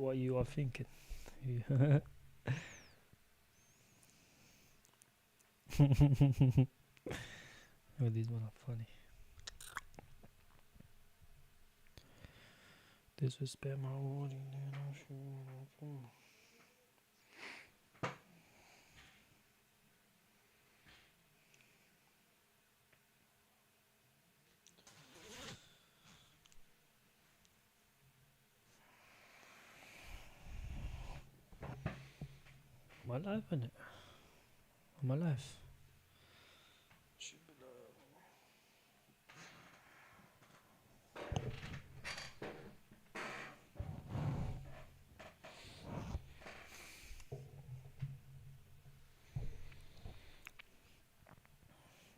what you are thinking. Oh, these one are funny. Disrespect my warning. Am I live, innit? Am I live?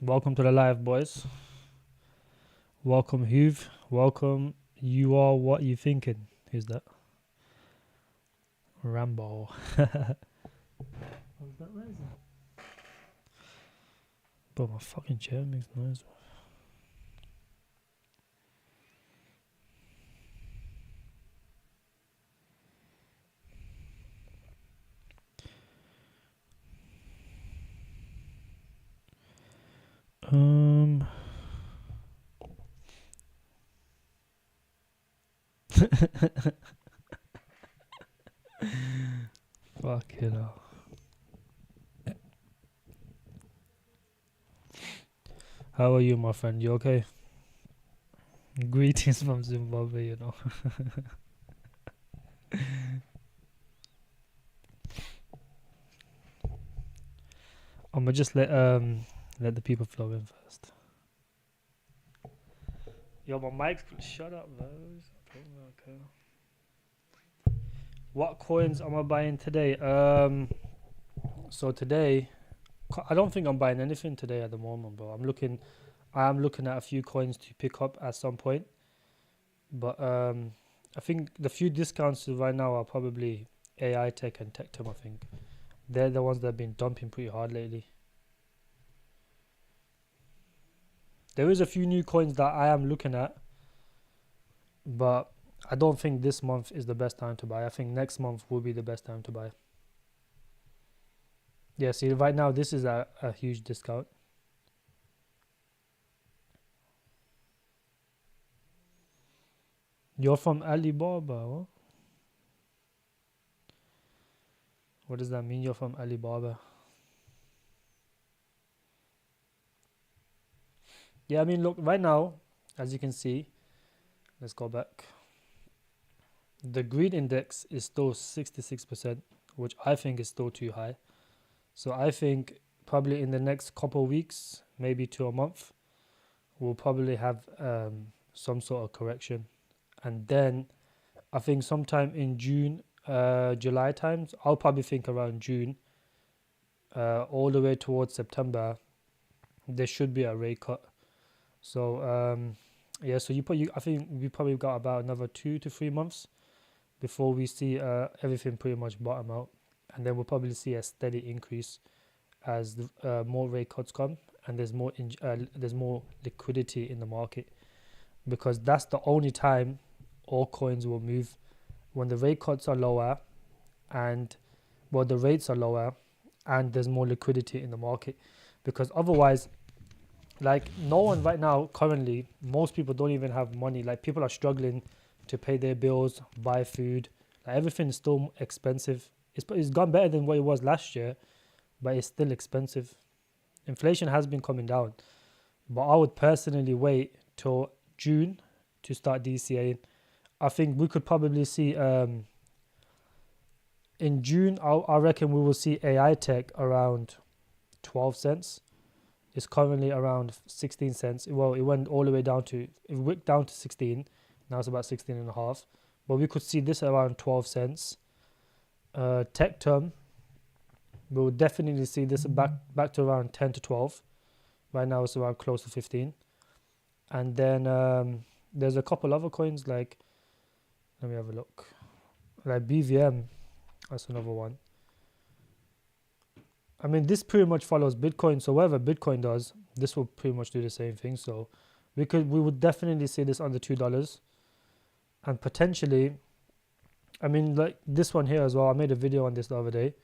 Welcome to the live, boys. Welcome, Huve. Welcome. You are what you thinking. Who's that? Rambo. What's that rising? Bro, my fucking chair makes noise. Fuck it up. How are you, my friend? You okay? Greetings from Zimbabwe, you know. I'ma just let the people flow in first. Yo, my mic's shut up, bro. Okay. What coins am I buying today? So today, I don't think I'm buying anything today at the moment, bro. I am looking at a few coins to pick up at some point, but I think the few discounts right now are probably AI Tech and Tectum. I think they're the ones that have been dumping pretty hard lately. There is a few new coins that I am looking at, but I don't think this month is the best time to buy. I think next month will be the best time to buy. Yeah, see, right now this is a huge discount. You're from Alibaba, what? What does that mean, you're from Alibaba? Yeah, I mean, look, right now, as you can see, let's go back. The greed index is still 66%, which I think is still too high. So I think probably in the next couple of weeks, maybe to a month, we'll probably have some sort of correction. And then I think sometime in June, July times, I'll probably think around June, all the way towards September, there should be a rate cut. So yeah, so I think we probably got about another 2 to 3 months before we see everything pretty much bottom out, and then we'll probably see a steady increase as the, more rate cuts come and there's more liquidity in the market, because that's the only time all coins will move, when the rate cuts are lower and the rates are lower and there's more liquidity in the market. Because otherwise, like, no one right now currently, most people don't even have money. Like, people are struggling to pay their bills, buy food. Like, everything is still expensive. It's gone better than what it was last year, but it's still expensive. Inflation has been coming down, but I would personally wait till June to start DCAing. I think we could probably see in June, I reckon we will see AI Tech around 12 cents. It's currently around 16 cents. Well, it went all the way down to, it wicked down to 16. Now it's about 16 and a half. But we could see this around 12 cents. Tech term, we'll definitely see this back to around 10 to 12. Right now it's around close to 15. And then there's a couple other coins, like, let me have a look. Like BVM, that's another one. I mean, this pretty much follows Bitcoin. So whatever Bitcoin does, this will pretty much do the same thing. So we would definitely see this under $2, and potentially I mean, like this one here as well. I made a video on this the other day,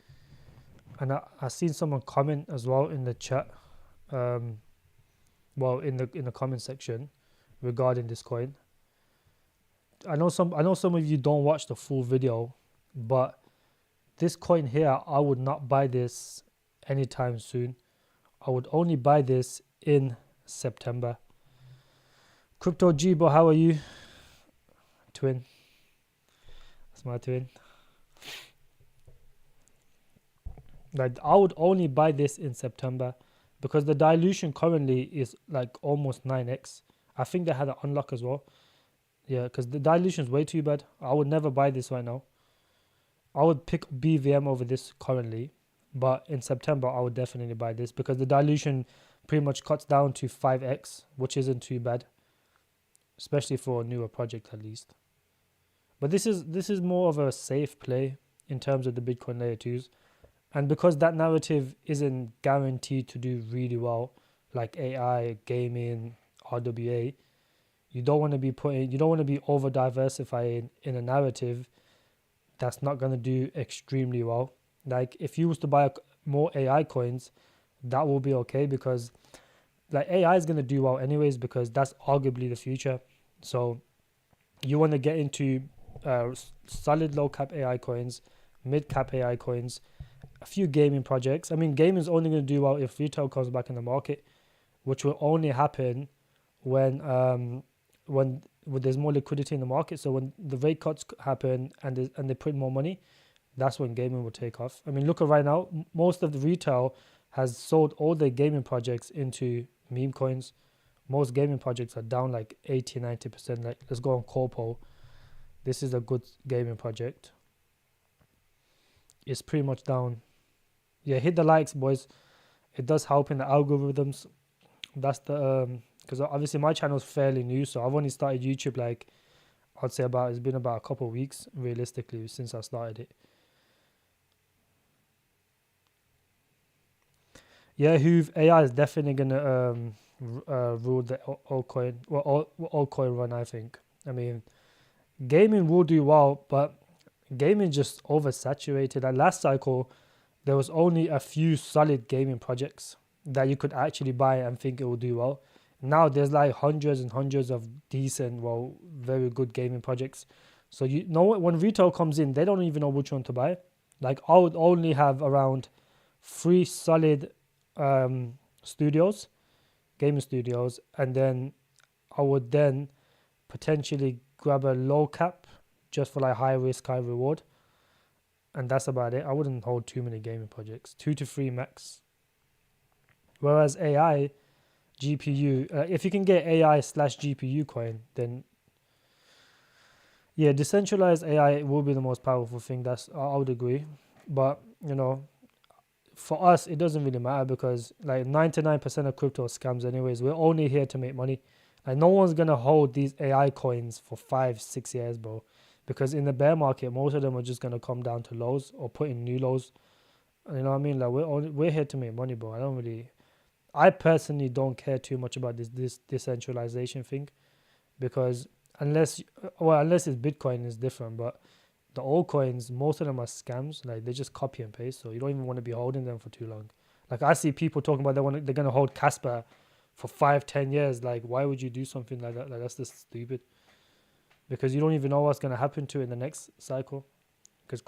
and I seen someone comment as well in the chat. Well, in the comment section regarding this coin. I know some of you don't watch the full video, but this coin here, I would not buy this anytime soon. I would only buy this in September. Crypto Jibo, how are you? Twin. That's my twin. Like, I would only buy this in September because the dilution currently is like almost 9x. I think they had an unlock as well. Yeah, because the dilution is way too bad. I would never buy this right now. I would pick BVM over this currently, but in September I would definitely buy this because the dilution pretty much cuts down to 5x, which isn't too bad, especially for a newer project at least. But this is more of a safe play in terms of the Bitcoin layer 2s. And because that narrative isn't guaranteed to do really well, like AI, gaming, RWA, you don't want to be over diversifying in a narrative that's not going to do extremely well. Like if you was to buy more AI coins, that will be okay because like AI is going to do well anyways because that's arguably the future. So you want to get into solid low cap AI coins, mid cap AI coins, a few gaming projects. I mean, gaming is only going to do well if retail comes back in the market, which will only happen when there's more liquidity in the market. So when the rate cuts happen and they print more money, that's when gaming will take off. I mean, look at right now, most of the retail has sold all their gaming projects into meme coins. Most gaming projects are down like 80-90%. Like let's go on Corpo. This is a good gaming project. It's pretty much down. Yeah, hit the likes, boys. It does help in the algorithms. That's the because obviously my channel is fairly new, so I've only started YouTube like I'd say it's been about a couple of weeks realistically since I started it. Yeah, Hoove AI is definitely gonna rule the altcoin altcoin run. I think. I mean, gaming will do well, but gaming just oversaturated. At last cycle, there was only a few solid gaming projects that you could actually buy and think it will do well. Now there's like hundreds and hundreds of decent, well, very good gaming projects. So you know when retail comes in, they don't even know which one to buy. Like I would only have around 3 solid studios, gaming studios, and then I would then potentially grab a low cap just for like high risk, high reward. And that's about it. I wouldn't hold too many gaming projects, 2 to 3 max. Whereas AI, GPU, if you can get AI/GPU coin, then yeah, decentralized AI will be the most powerful thing. I would agree. But you know, for us, it doesn't really matter because like 99% of crypto are scams anyways. We're only here to make money. Like no one's gonna hold these AI coins for 5-6 years, bro. Because in the bear market, most of them are just gonna come down to lows or put in new lows. You know what I mean? Like we're here to make money, bro. I personally don't care too much about this decentralization thing, because unless it's Bitcoin is different, but the altcoins, most of them are scams. Like they just copy and paste, so you don't even want to be holding them for too long. Like I see people talking about they're gonna hold Casper for 5-10 years. Like why would you do something like that? Like that's just stupid, because you don't even know what's gonna happen to it in the next cycle. Because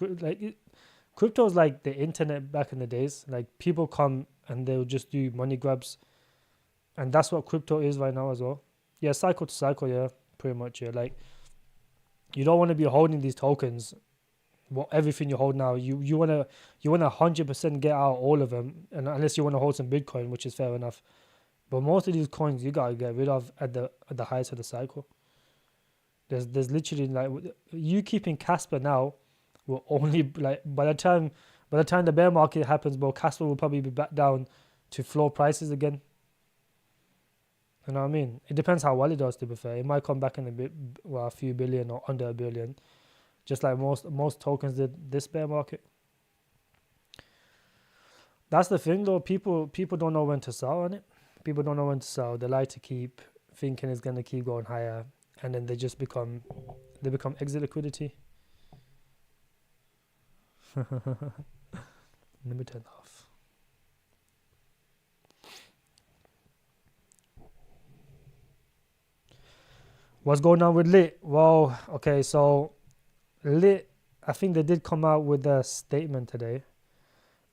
crypto is like the internet back in the days. Like people come and they'll just do money grabs, and that's what crypto is right now as well. Yeah, cycle to cycle. Yeah, pretty much. Yeah, like you don't want to be holding these tokens. Well, everything you hold now, you wanna 100% get out all of them, and unless you want to hold some Bitcoin, which is fair enough. But most of these coins you gotta get rid of at the height of the cycle. There's literally like you keeping Casper now will only like by the time the bear market happens, bro, Casper will probably be back down to floor prices again. You know what I mean? It depends how well it does, to be fair. It might come back in a few billion or under a billion, just like most tokens did this bear market. That's the thing, though. People don't know when to sell on it. People don't know when to sell. They like to keep thinking it's gonna keep going higher, and then they become exit liquidity. Let me turn that off. What's going on with Lit? Well, okay, so Lit, I think they did come out with a statement today,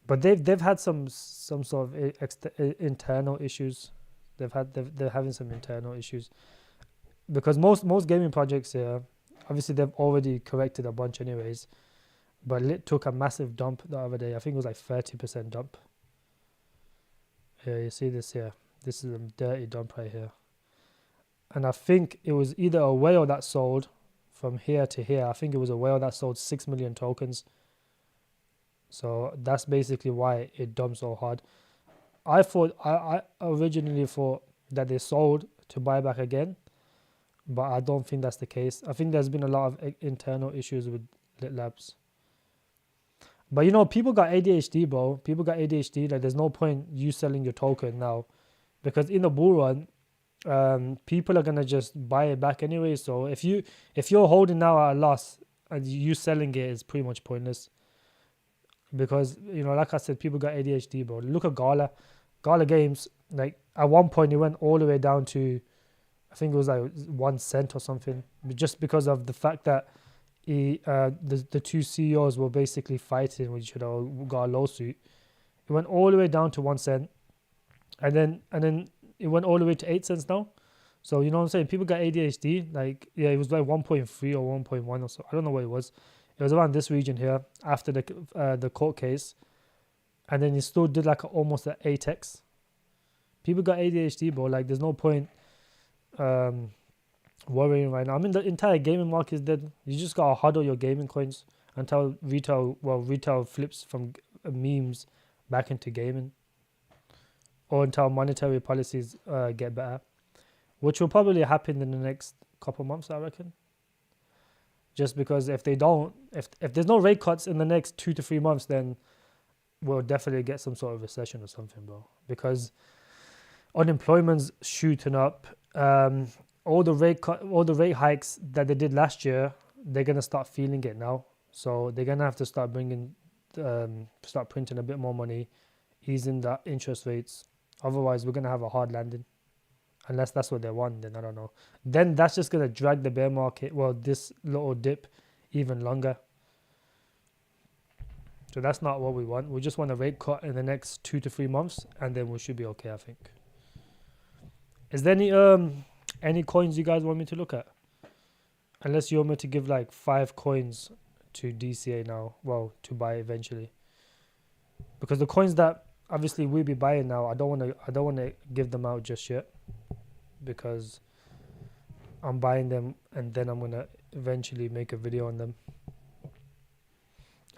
but they've had some sort of internal issues. They're having some internal issues because most gaming projects here, obviously they've already corrected a bunch anyways, but Lit took a massive dump the other day. I think it was like 30% dump. Yeah, you see this here. This is a dirty dump right here. And I think it was either a whale that sold from here to here. I think it was a whale that sold 6 million tokens. So that's basically why it dumped so hard. I originally thought that they sold to buy back again, but I don't think that's the case. I think there's been a lot of internal issues with Lit Labs. But you know, people got ADHD, bro. People got ADHD. Like, there's no point you selling your token now, because in the bull run, people are gonna just buy it back anyway. So if you're holding now at a loss and you selling it is pretty much pointless, because you know, like I said, people got ADHD, bro. Look at Gala Games. Like at one point, it went all the way down to, I think it was like 1 cent or something, just because of the fact that the two CEOs were basically fighting with each other, or got a lawsuit. It went all the way down to 1 cent, and then it went all the way to 8 cents now. So you know what I'm saying? People got ADHD. Like, yeah, it was like 1.3 or 1.1 or so. I don't know what it was. It was around this region here after the court case, and then it still did like almost an 8x. People got ADHD, bro. Like, there's no point worrying right now. I mean, the entire gaming market is dead. You just gotta huddle your gaming coins until retail flips from memes back into gaming, or until monetary policies get better, which will probably happen in the next couple months, I reckon. Just because if they don't, if there's no rate cuts in the next 2 to 3 months, then we'll definitely get some sort of recession or something, bro. Because unemployment's shooting up. All the rate hikes that they did last year, they're gonna start feeling it now. So they're gonna have to start start printing a bit more money, easing the interest rates. Otherwise, we're gonna have a hard landing. Unless that's what they want, then I don't know. Then that's just gonna drag the bear market, this little dip, even longer. So that's not what we want. We just want a rate cut in the next 2 to 3 months, and then we should be okay, I think. Is there any coins you guys want me to look at? Unless you want me to give like 5 coins to DCA now, to buy eventually. Because the coins that obviously we'll be buying now, I don't want to give them out just yet, because I'm buying them and then I'm gonna eventually make a video on them.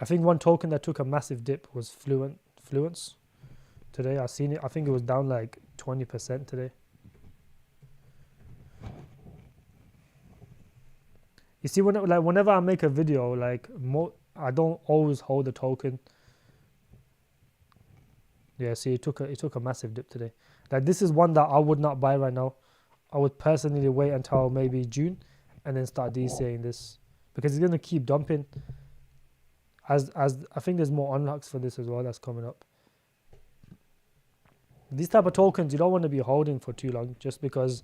I think one token that took a massive dip was Fluence today. I seen it. I think it was down like 20% today. You see, whenever I make a video, I don't always hold the token. Yeah, see, it took a massive dip today. Like, this is one that I would not buy right now. I would personally wait until maybe June and then start DCAing this, because it's gonna keep dumping. As I think there's more unlocks for this as well that's coming up. These type of tokens you don't want to be holding for too long, just because,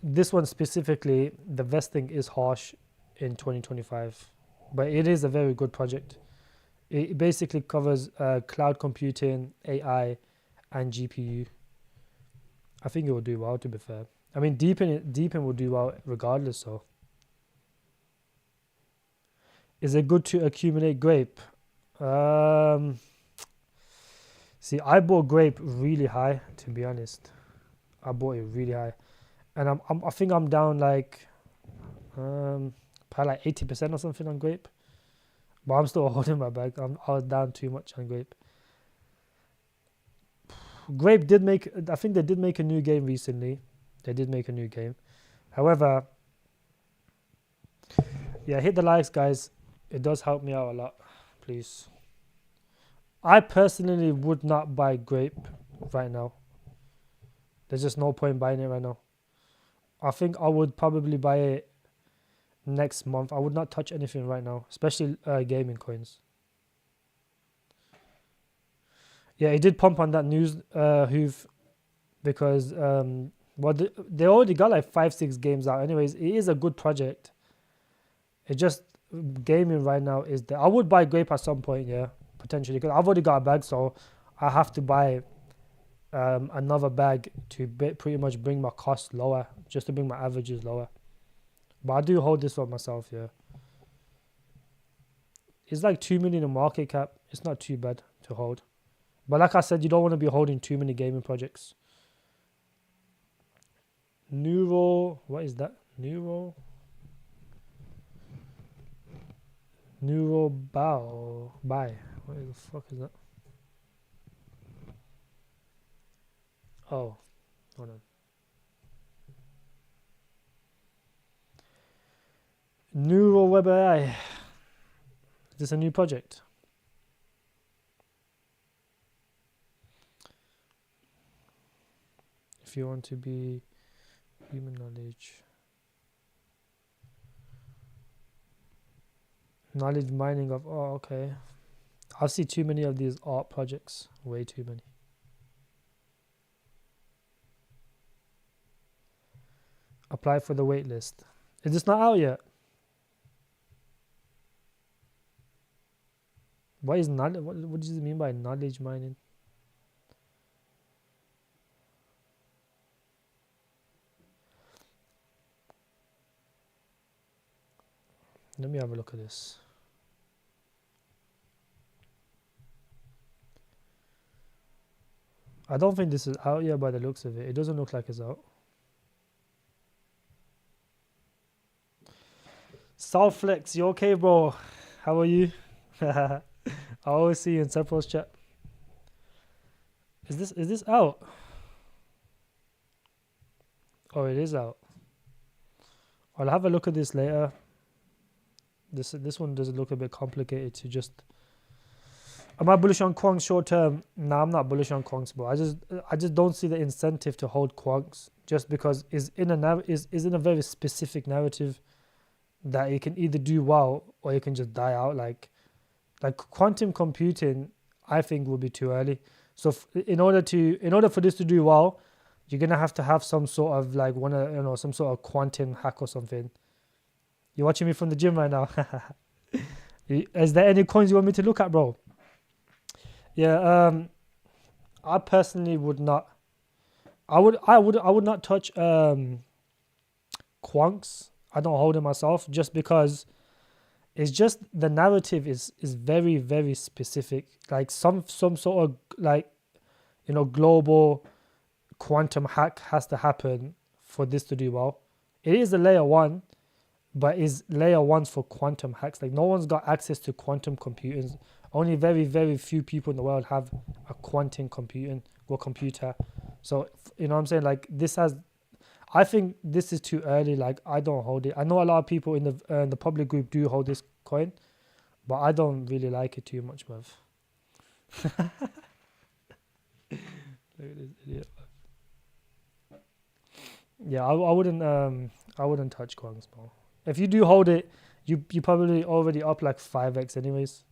this one specifically, the vesting is harsh in 2025, but it is a very good project. It basically covers cloud computing, AI, and GPU. I think it will do well, to be fair. I mean, Deepin will do well regardless. So, is it good to accumulate grape? See, I bought grape really high, to be honest. I bought it really high, and I think I'm down like probably like 80% or something on grape. But I'm still holding my bag. I was down too much on grape. Grape I think they did make a new game recently. They did make a new game. However, yeah, hit the likes, guys. It does help me out a lot, please. I personally would not buy grape right now. There's just no point buying it right now. I think I would probably buy it next month. I would not touch anything right now, especially gaming coins. Yeah, it did pump on that news, Hoof, because well, they already got like 5-6 games out. Anyways, it is a good project. It just gaming right now is I would buy Grape at some point, yeah, potentially, because I've already got a bag, so I have to buy another bag to pretty much bring my costs lower, just to bring my averages lower. But I do hold this for myself, yeah. It's like 2 million in market cap. It's not too bad to hold. But like I said, you don't want to be holding too many gaming projects. What is that? Buy. What the fuck is that? Oh, hold on. Neural Web AI. Is this a new project? If you want to be human knowledge mining of, oh, okay. I see too many of these art projects. Way too many. Apply for the wait list. Is this not out yet? What is knowledge? What does it mean by knowledge mining? Let me have a look at this. I don't think this is out yet by the looks of it. It doesn't look like it's out. Southflex, you okay, bro? How are you? I always see you in Sephiroth's chat. Is this out? Oh, it is out. I'll have a look at this later. This one does look a bit complicated to just. Am I bullish on Quants short term? Nah, I'm not bullish on Quants, bro. I just don't see the incentive to hold Quants just because is in a very specific narrative that it can either do well or it can just die out. Like quantum computing, I think will be too early. So in order for this to do well, you're gonna have to have some sort of like some sort of quantum hack or something. You're watching me from the gym right now. Is there any coins you want me to look at, bro? Yeah, I personally would not. I would not touch Quants. I don't hold it myself just because it's just the narrative is very, very specific. Like some sort of like global quantum hack has to happen for this to do well. It is a layer 1, but is layer 1s for quantum hacks. Like no one's got access to quantum computing. Only very, very few people in the world have a quantum computer. So you know what I'm saying? Like I think this is too early. Like I don't hold it. I know a lot of people in the public group do hold this coin, but I don't really like it too much, bruv. Look at this idiot. Yeah, I wouldn't touch Quants, bro. If you do hold it, you probably already up like 5x anyways.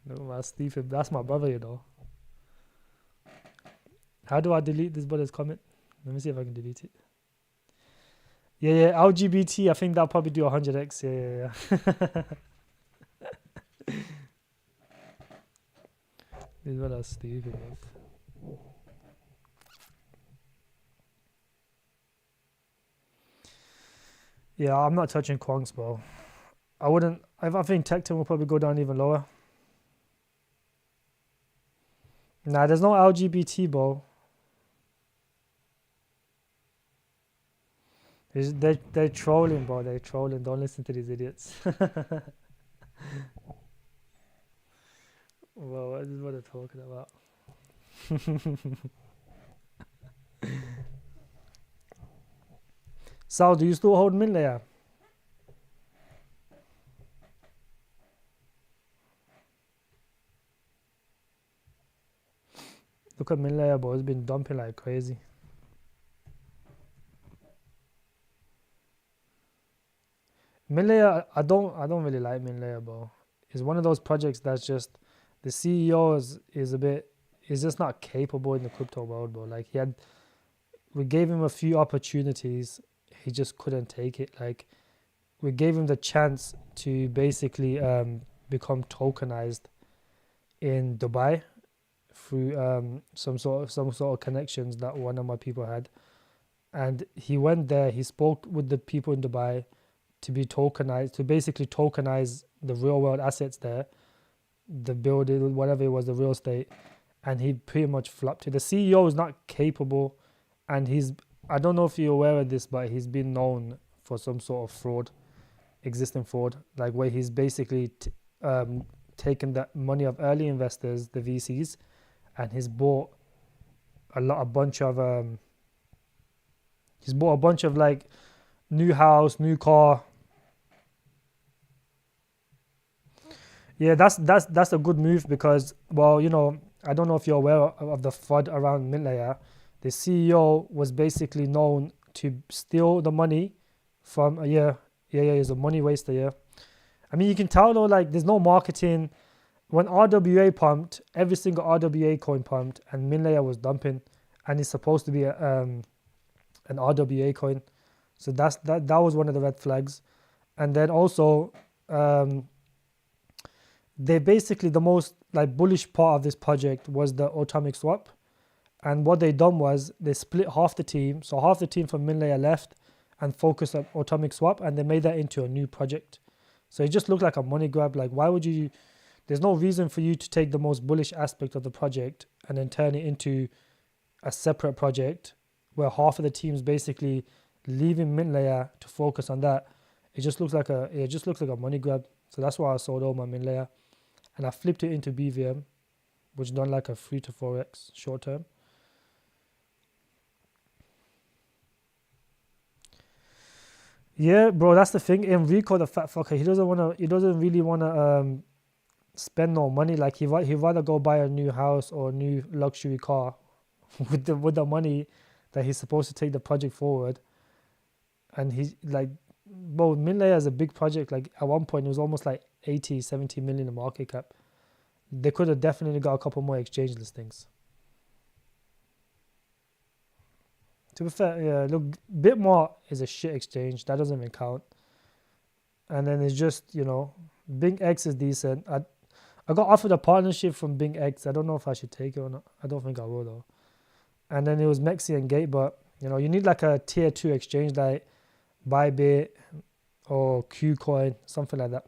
No, my Stephen, that's my brother, you know. How do I delete this brother's comment? Let me see if I can delete it. Yeah, LGBT, I think that'll probably do 100x. Yeah. This brother's stupid, man. Yeah, I'm not touching Quants, bro. I wouldn't. I think Tecton will probably go down even lower. Nah, there's no LGBT, bro. They're trolling, bro. They're trolling. Don't listen to these idiots. Well, what is what they're talking about? Sal, do you still hold min layer? Look at min layer, bro. It's been dumping like crazy. Minlayer, I don't really like Minlayer, bro. It's one of those projects that's just the CEO is just not capable in the crypto world, bro. Like we gave him a few opportunities, he just couldn't take it. Like we gave him the chance to basically become tokenized in Dubai through some sort of connections that one of my people had, and he went there. He spoke with the people in Dubai to be tokenized, to basically tokenize the real world assets there, the building, whatever it was, the real estate, and he pretty much flopped it. The CEO is not capable, and I don't know if you're aware of this, but he's been known for some sort of fraud, existing fraud, like where he's basically taken the money of early investors, the VCs, and he's bought a bunch of like new house, new car. Yeah, that's a good move because, well, I don't know if you're aware of the FUD around Minlayer. The CEO was basically known to steal the money from a year. Yeah, he's a money waster, yeah. I mean, you can tell though, like, there's no marketing. When RWA pumped, every single RWA coin pumped, and Minlayer was dumping, and it's supposed to be an RWA coin. So that was one of the red flags. And then also, they basically, the most like bullish part of this project was the atomic swap. And what they done was they split half the team. So half the team from Minlayer left and focused on atomic swap, and they made that into a new project. So it just looked like a money grab. Like, why would you? There's no reason for you to take the most bullish aspect of the project and then turn it into a separate project where half of the team's basically leaving Minlayer to focus on that. It just looks like a money grab. So that's why I sold all my Minlayer, and I flipped it into BVM, which done like a 3 to 4x short term. Yeah, bro, that's the thing. Enrico, the fat fucker, he doesn't really wanna spend no money. Like he'd rather go buy a new house or a new luxury car with the money that he's supposed to take the project forward. And he's like, bro, Minlayer is a big project. Like at one point it was almost like 80-70 million in market cap. They could have definitely got a couple more exchange listings. To be fair, yeah, look, Bitmart is a shit exchange. That doesn't even count. And then it's just, Bing X is decent. I got offered a partnership from Bing X. I don't know if I should take it or not. I don't think I will though. And then it was Mexi and Gate, but you need like a tier 2 exchange like Bybit or Qcoin, something like that.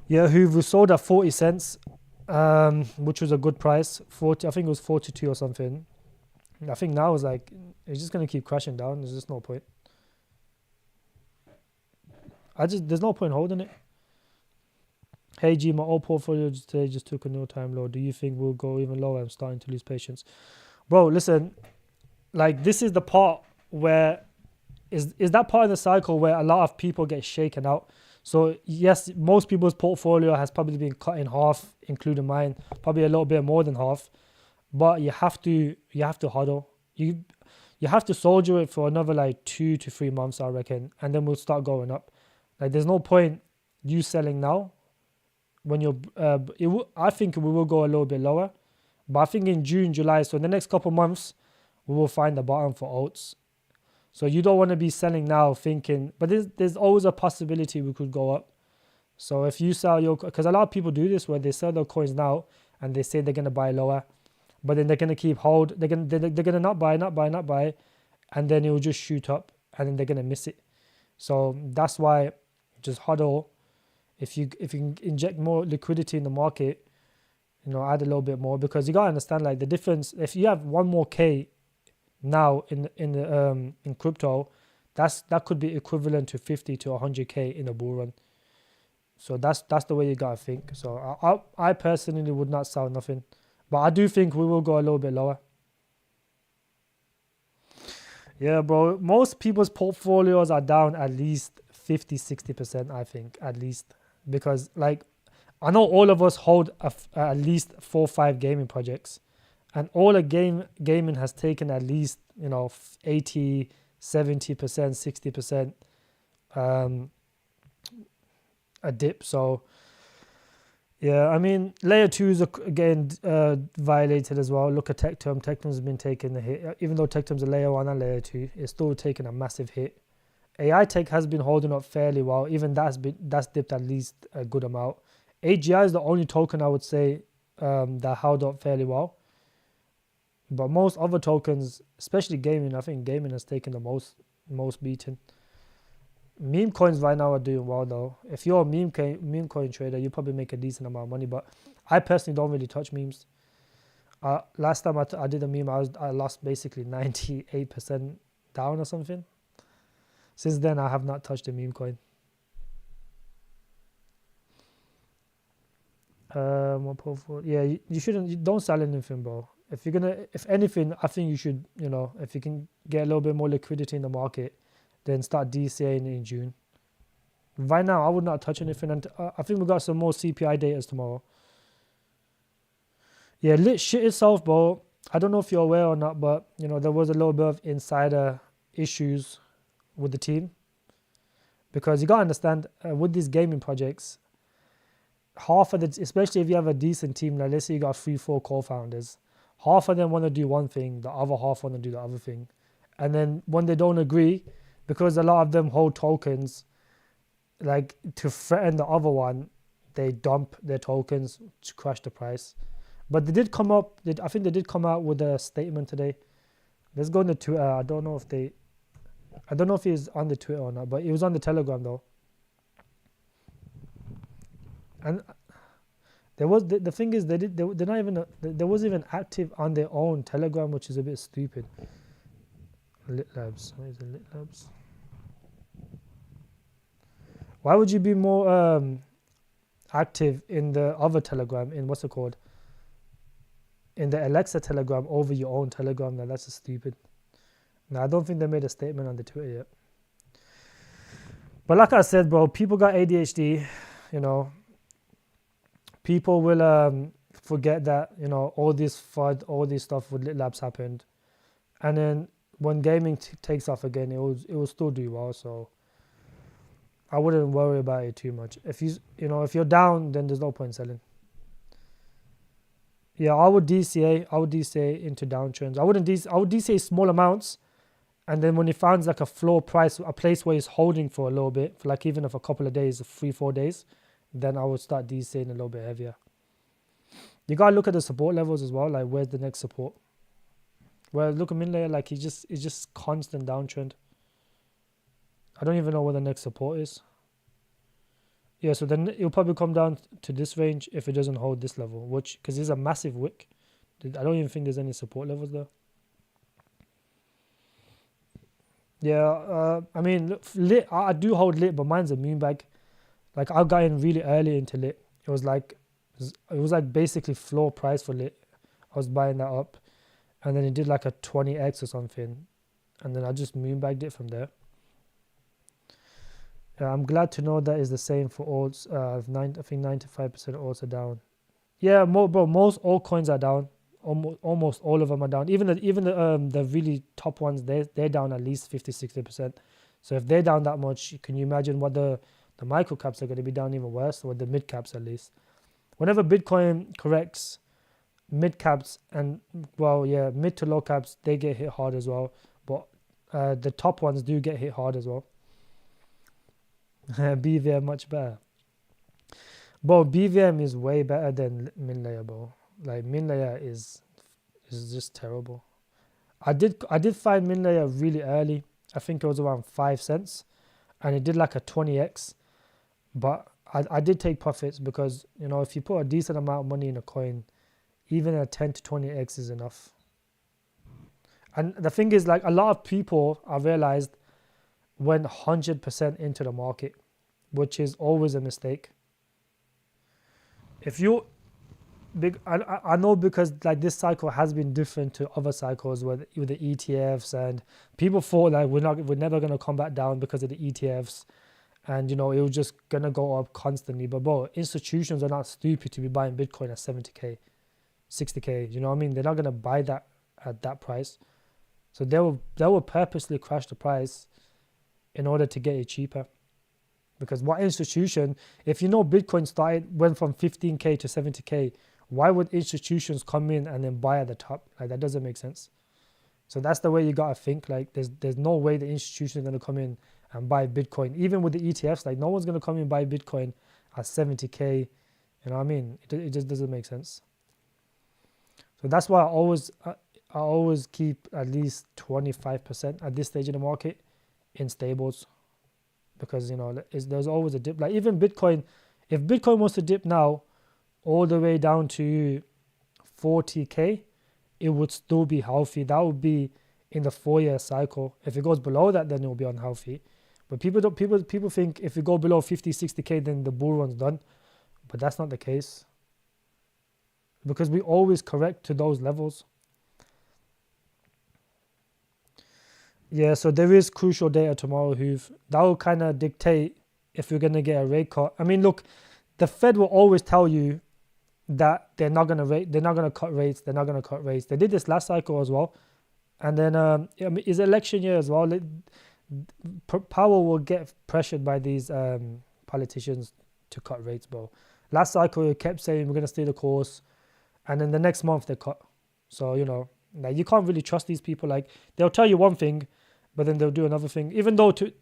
Yeah, who sold at 40 cents, which was a good price. 40, I think it was 42 or something. I think now it's like, it's just going to keep crashing down. There's just no point. There's no point holding it. Hey G, my old portfolio today just took a no time low. Do you think we'll go even lower? I'm starting to lose patience. Bro, listen, like this is the part where, is that part of the cycle where a lot of people get shaken out. So yes, most people's portfolio has probably been cut in half, including mine, probably a little bit more than half. But you have to huddle. You have to soldier it for another like 2 to 3 months, I reckon, and then we'll start going up. Like there's no point you selling now when you're. I think we will go a little bit lower, but I think in June, July, so in the next couple months, we will find the bottom for alts. So you don't want to be selling now thinking, but there's always a possibility we could go up. So if you sell because a lot of people do this where they sell their coins now and they say they're going to buy lower, but then they're going to keep hold. They're going to not buy, and then it will just shoot up and then they're going to miss it. So that's why just hodl. If you can inject more liquidity in the market, add a little bit more, because you got to understand like the difference. If you have one more K now in crypto, that could be equivalent to 50 to 100K in a bull run. So that's the way you gotta think. So I personally would not sell nothing, but I do think we will go a little bit lower. Yeah, bro, most people's portfolios are down at least 50-60%, I think, at least, because like I know all of us hold at least 4 or 5 gaming projects. And all a gaming has taken at least 80, 70%, 60% a dip. So yeah, I mean, layer 2 is again violated as well. Look at Tectum. Tectum's been taking the hit. Even though Tectum's a layer 1 and layer 2, it's still taking a massive hit. AI Tech has been holding up fairly well. Even that's dipped at least a good amount. AGI is the only token I would say that held up fairly well. But most other tokens, especially gaming, I think gaming has taken the most beating. Meme coins right now are doing well though. If you're a meme coin trader, you probably make a decent amount of money. But I personally don't really touch memes. Last time I did a meme, I lost basically 98% down or something. Since then, I have not touched a meme coin. What profile? Yeah, you shouldn't. You don't sell anything, bro. If anything, I think you should. If you can get a little bit more liquidity in the market, then start DCAing in June. Right now, I would not touch anything. And I think we got some more CPI data tomorrow. Yeah, lit shit itself, bro. I don't know if you're aware or not, but there was a little bit of insider issues with the team, because you gotta understand with these gaming projects, half of especially if you have a decent team, like let's say you got 3-4 co-founders, half of them want to do one thing, the other half want to do the other thing, and then when they don't agree, because a lot of them hold tokens, like to threaten the other one, they dump their tokens to crash the price. But they did come up. I think they did come out with a statement today. Let's go on the Twitter. I don't know if he's on the Twitter or not, but it was on the Telegram though. And there was the thing is they're not even there wasn't even active on their own Telegram, which is a bit stupid. Lit Labs, where is it? Lit Labs. Why would you be more active in the other Telegram, in what's it called? In the Alexa Telegram over your own Telegram? Now that's just stupid. Now I don't think they made a statement on the Twitter yet. But like I said, bro, people got ADHD, People will forget that, all this FUD, all this stuff with Lit Labs happened. And then when gaming takes off again, it will still do well. So I wouldn't worry about it too much. If if you're down, then there's no point selling. Yeah, I would DCA into downtrends. I would DCA small amounts, and then when it finds like a floor price, a place where it's holding for a little bit, for like even if a couple of days, 3-4 days, then I would start DCAing a little bit heavier. You gotta look at the support levels as well, like where's the next support. Well, look at MinLayer, like it's just constant downtrend. I don't even know where the next support is. Yeah, so then it'll probably come down to this range if it doesn't hold this level, which, because there's a massive wick. I don't even think there's any support levels there. Yeah, I mean, lit, I do hold lit, but mine's a moon bag. Like I got in really early into lit. It was like basically floor price for lit. I was buying that up, and then it did like a 20x or something, and then I just moon bagged it from there. I'm glad to know that is the same for alts. I think 95% of alts are down. Yeah, most altcoins are down. Almost all of them are down. Even the really top ones, they're down at least 50-60%. So if they're down that much, can you imagine what the micro caps are going to be down even worse, or the mid caps at least? Whenever Bitcoin corrects, mid caps and mid to low caps, they get hit hard as well. But the top ones do get hit hard as well. BVM much better. Bro, BVM is way better than MinLayer, bro. Like MinLayer is just terrible. I did find MinLayer really early. I think it was around 5 cents, and it did like a 20x. But I did take profits because if you put a decent amount of money in a coin, even a 10 to 20x is enough. And the thing is, like, a lot of people, I realized, went 100% into the market, which is always a mistake. If you I know, because like this cycle has been different to other cycles with the ETFs, and people thought like we're never going to come back down because of the ETFs, and it was just going to go up constantly. But bro, institutions are not stupid to be buying Bitcoin at 70k, 60k. You know what I mean? They're not going to buy that at that price. So they will purposely crash the price in order to get it cheaper. Because what institution, if you know Bitcoin went from 15k to 70k, why would institutions come in and then buy at the top? Like, that doesn't make sense. So that's the way you gotta think. Like, there's no way the institution is gonna come in and buy Bitcoin, even with the ETFs. Like, no one's gonna come in and buy Bitcoin at 70k. You know what I mean? It just doesn't make sense. So that's why I always keep at least 25% at this stage in the market in stables, because you know there's always a dip. Like, even Bitcoin, if Bitcoin wants to dip now all the way down to 40k, it would still be healthy. That would be in the 4-year cycle. If it goes below that, then it will be unhealthy. But people think if you go below 50, 60k, then the bull run's done. But that's not the case, because we always correct to those levels. Yeah, so there is crucial data tomorrow, that will kind of dictate if we're going to get a rate cut. I mean, look, the Fed will always tell you that they're not going to cut rates. They're not going to cut rates. They did this last cycle as well. And then it's election year as well. Powell will get pressured by these politicians to cut rates, bro. Last cycle, it kept saying we're going to stay the course. And then the next month they cut. So, you know, like, you can't really trust these people. Like, they'll tell you one thing, but then they'll do another thing. Even though to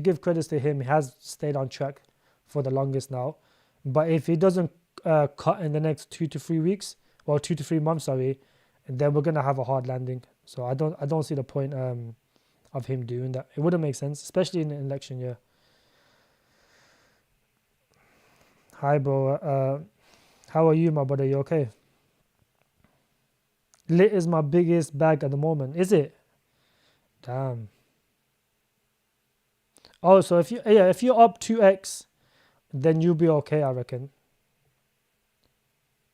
give credits to him, he has stayed on track for the longest now. But if he doesn't cut in the next 2 to 3 weeks, or 2 to 3 months, sorry, then we're gonna have a hard landing. So I don't see the point of him doing that. It wouldn't make sense, especially in an election year. Hi, bro. How are you, my brother? You okay? Lit is my biggest bag at the moment. Is it? Damn. Oh, so if you're up 2x, then you'll be okay, I reckon.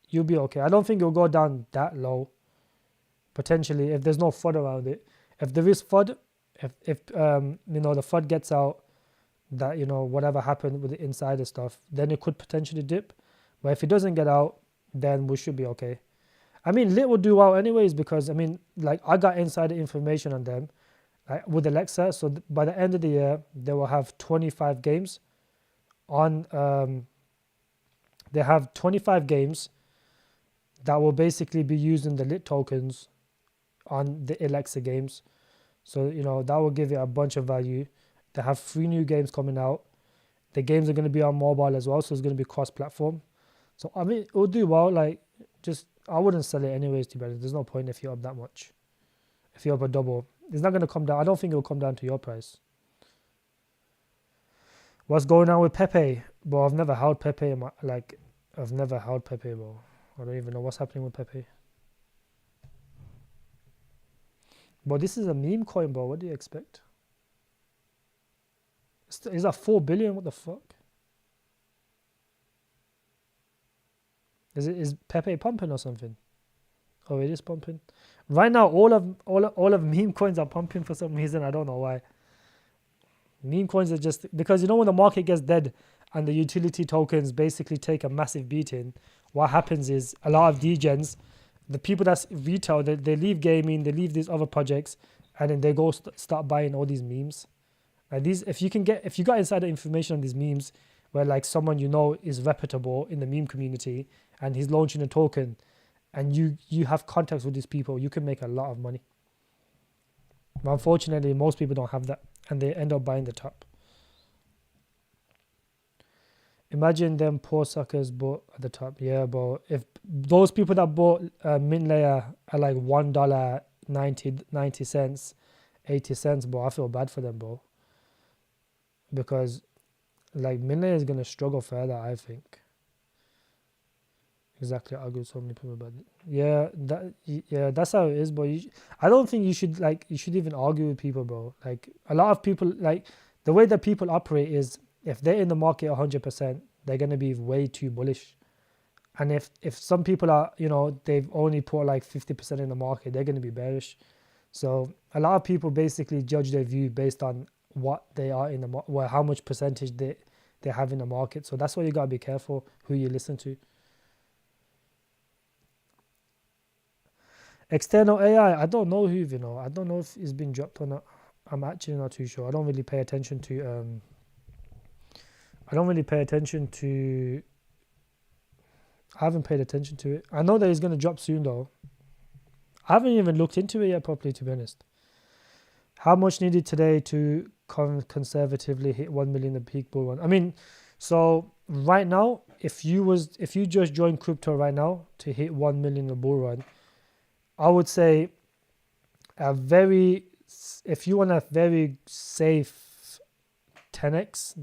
You'll be okay. I don't think it'll go down that low. Potentially, if there's no FUD around it. If there is FUD, if you know, the FUD gets out that, you know, whatever happened with the insider stuff, then it could potentially dip. But if it doesn't get out, then we should be okay. I mean, Lit will do well anyways, because I mean, like, I got insider information on them, like, with Alexa. So by the end of the year, they will have 25 games on. They have 25 games that will basically be using the Lit tokens on the Alexa games. So, you know, that will give it a bunch of value. They have 3 new games coming out. The games are going to be on mobile as well, so it's going to be cross-platform. So I mean, it will do well. Like, just, I wouldn't sell it anyways, to be honest. There's no point if you're up that much. If you're up a double, it's not going to come down. I don't think it will come down to your price. What's going on with Pepe? Bro, I've never held Pepe in my, like, I've never held Pepe, bro. I don't even know what's happening with Pepe. But this is a meme coin, bro. What do you expect? Is that 4 billion? What the fuck? Is Pepe pumping or something? Oh, it is pumping. Right now, all of meme coins are pumping for some reason. I don't know why. Meme coins are just, because, you know, when the market gets dead and the utility tokens basically take a massive beating, what happens is a lot of degens, the people that's retail, they leave gaming, they leave these other projects, and then they go start buying all these memes. Like, these, if you got insider information on these memes, where like someone you know is reputable in the meme community and he's launching a token, and you have contacts with these people, you can make a lot of money. But unfortunately, most people don't have that, and they end up buying the top. Imagine them poor suckers bought at the top. Yeah, bro. If those people that bought mint layer at like $1, 90 cents, 80 cents, bro, I feel bad for them, bro. Because like mint layer is gonna struggle further, I think. Exactly, I argue with so many people about it. Yeah, that's how it is, bro. I don't think you should even argue with people, bro. Like, a lot of people, like, the way that people operate is, if they're in the market 100%, they're going to be way too bullish. And if some people are, you know, they've only put like 50% in the market, they're going to be bearish. So a lot of people basically judge their view based on what they are in the market, well, how much percentage they have in the market. So that's why you got to be careful who you listen to. External AI, I don't know who, I don't know if it's been dropped or not. I'm actually not too sure. I don't really pay attention to I haven't paid attention to it. I know that it's going to drop soon though. I haven't even looked into it yet properly, to be honest. How much needed today to conservatively hit 1 million the peak bull run? I mean, so right now, if you just joined crypto right now to hit 1 million the bull run, I would say if you want a very safe 10x,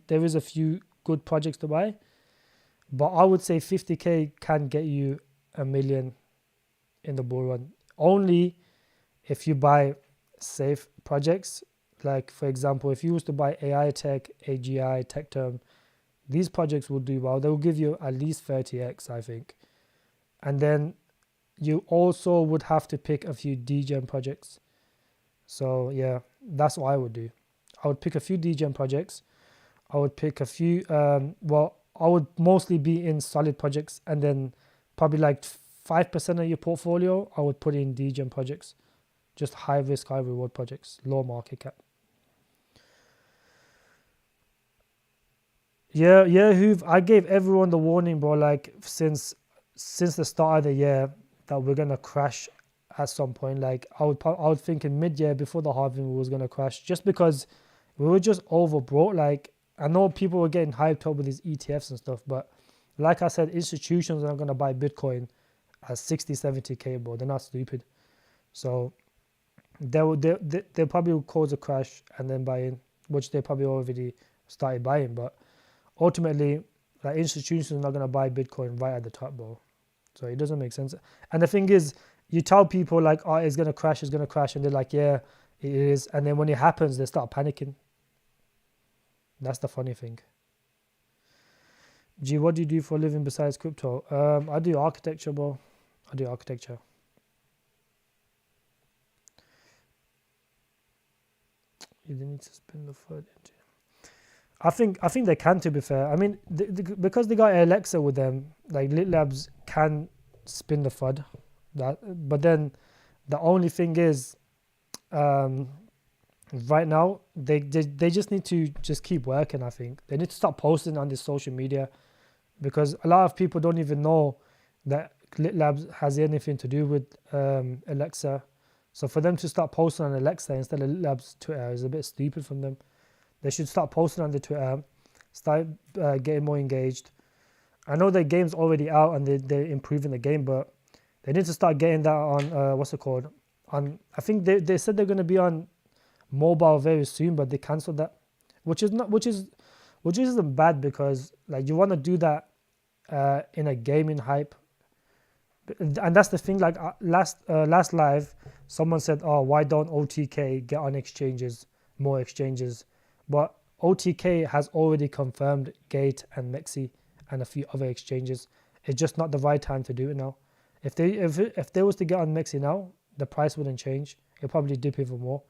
there is a few good projects to buy, but I would say 50k can get you a million in the bull run, only if you buy safe projects. Like, for example, if you was to buy AI Tech, AGI, Tech Term, these projects will do well. They will give you at least 30x, I think. And then you also would have to pick a few degen projects. So yeah, that's what I would do. I would pick a few degen projects. I would pick a few, I would mostly be in solid projects, and then probably like 5% of your portfolio, I would put in degen projects. Just high risk, high reward projects, low market cap. Yeah, Hoov, I gave everyone the warning, bro, like since the start of the year, that we're gonna crash at some point. Like I would think in mid-year before the halving we was gonna crash, just because we were just overbought. Like, I know people were getting hyped up with these ETFs and stuff, but like I said, institutions are gonna buy Bitcoin at 60, 70k, bro. They're not stupid. So they probably will cause a crash and then buy in, which they probably already started buying. But ultimately, like, institutions are not gonna buy Bitcoin right at the top, bro. So it doesn't make sense. And the thing is, you tell people like, oh, it's gonna crash, and they're like, yeah, it is. And then when it happens, they start panicking. That's the funny thing. Gee, what do you do for a living besides crypto? I do architecture, bro. I do architecture. You didn't need to spin the FUD into. I think they can, to be fair. I mean, because they got Alexa with them, like Lit Labs can spin the FUD. But then the only thing is, right now they just need to just keep working. I think they need to start posting on this social media, because a lot of people don't even know that Lit Labs has anything to do with Alexa. So for them to start posting on Alexa instead of Lit Labs Twitter is a bit stupid from them. They should start posting on the Twitter, start getting more engaged. I know their game's already out and they're improving the game, but they need to start getting that on what's it called? I think they said they're going to be on mobile very soon, but they cancelled that, which isn't bad, because like you want to do that in a gaming hype. And that's the thing. Like last live, someone said, "Oh, why don't OTK get on more exchanges?" But OTK has already confirmed Gate and Mexi and a few other exchanges. It's just not the right time to do it now. If they was to get on Mexi now, the price wouldn't change. It'll probably dip even more.